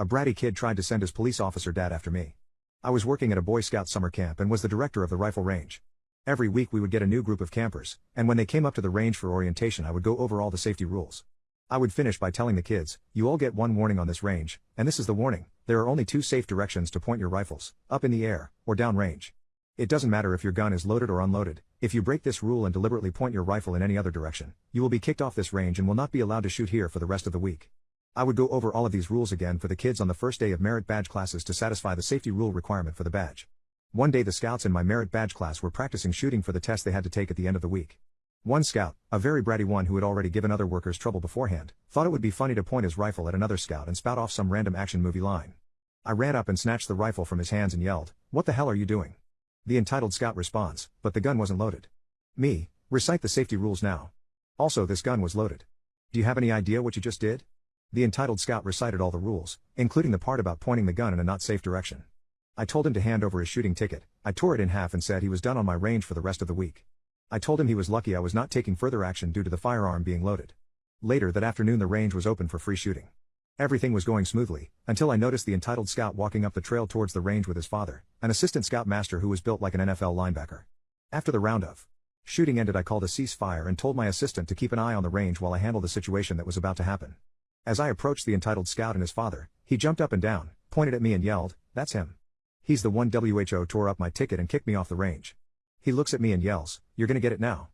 A bratty kid tried to send his police officer dad after me. I was working at a Boy Scout summer camp and was the director of the rifle range. Every week we would get a new group of campers, and when they came up to the range for orientation I would go over all the safety rules. I would finish by telling the kids, you all get one warning on this range, and this is the warning: there are only two safe directions to point your rifles, up in the air, or down range. It doesn't matter if your gun is loaded or unloaded. If you break this rule and deliberately point your rifle in any other direction, you will be kicked off this range and will not be allowed to shoot here for the rest of the week. I would go over all of these rules again for the kids on the first day of merit badge classes to satisfy the safety rule requirement for the badge. One day the scouts in my merit badge class were practicing shooting for the test they had to take at the end of the week. One scout, a very bratty one who had already given other workers trouble beforehand, thought it would be funny to point his rifle at another scout and spout off some random action movie line. I ran up and snatched the rifle from his hands and yelled, "What the hell are you doing?" The entitled scout responds, "But the gun wasn't loaded." Me, recite the safety rules now. Also, this gun was loaded. Do you have any idea what you just did? The entitled scout recited all the rules, including the part about pointing the gun in a not safe direction. I told him to hand over his shooting ticket. I tore it in half and said he was done on my range for the rest of the week. I told him he was lucky I was not taking further action due to the firearm being loaded. Later that afternoon the range was open for free shooting. Everything was going smoothly, until I noticed the entitled scout walking up the trail towards the range with his father, an assistant scoutmaster who was built like an NFL linebacker. After the round of shooting ended I called a ceasefire and told my assistant to keep an eye on the range while I handled the situation that was about to happen. As I approached the entitled scout and his father, he jumped up and down, pointed at me and yelled, "That's him. He's the one who tore up my ticket and kicked me off the range." He looks at me and yells, "You're gonna get it now.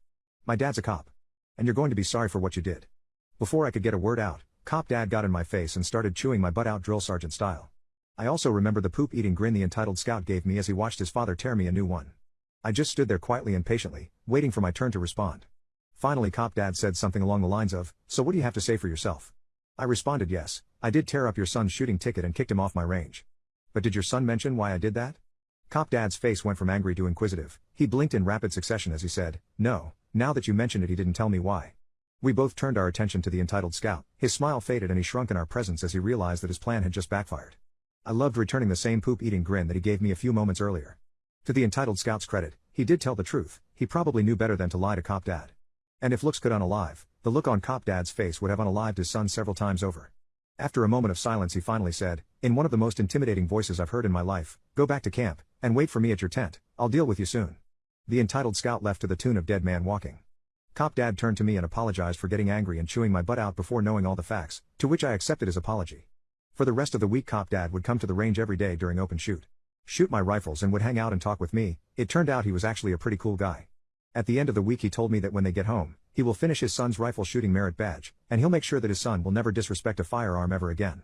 My dad's a cop. And you're going to be sorry for what you did." Before I could get a word out, Cop Dad got in my face and started chewing my butt out drill sergeant style. I also remember the poop-eating grin the entitled scout gave me as he watched his father tear me a new one. I just stood there quietly and patiently, waiting for my turn to respond. Finally Cop Dad said something along the lines of, "So what do you have to say for yourself?" I responded, "Yes, I did tear up your son's shooting ticket and kicked him off my range. But did your son mention why I did that?" Cop Dad's face went from angry to inquisitive. He blinked in rapid succession as he said, "No, now that you mention it he didn't tell me why." We both turned our attention to the entitled scout. His smile faded and he shrunk in our presence as he realized that his plan had just backfired. I loved returning the same poop-eating grin that he gave me a few moments earlier. To the entitled scout's credit, he did tell the truth. He probably knew better than to lie to Cop Dad. And if looks could unalive, the look on Cop Dad's face would have unalived his son several times over. After a moment of silence he finally said, in one of the most intimidating voices I've heard in my life, "Go back to camp, and wait for me at your tent. I'll deal with you soon." The entitled scout left to the tune of Dead Man Walking. Cop Dad turned to me and apologized for getting angry and chewing my butt out before knowing all the facts, to which I accepted his apology. For the rest of the week Cop Dad would come to the range every day during open shoot my rifles and would hang out and talk with me. It turned out he was actually a pretty cool guy. At the end of the week he told me that when they get home, he will finish his son's rifle shooting merit badge, and he'll make sure that his son will never disrespect a firearm ever again.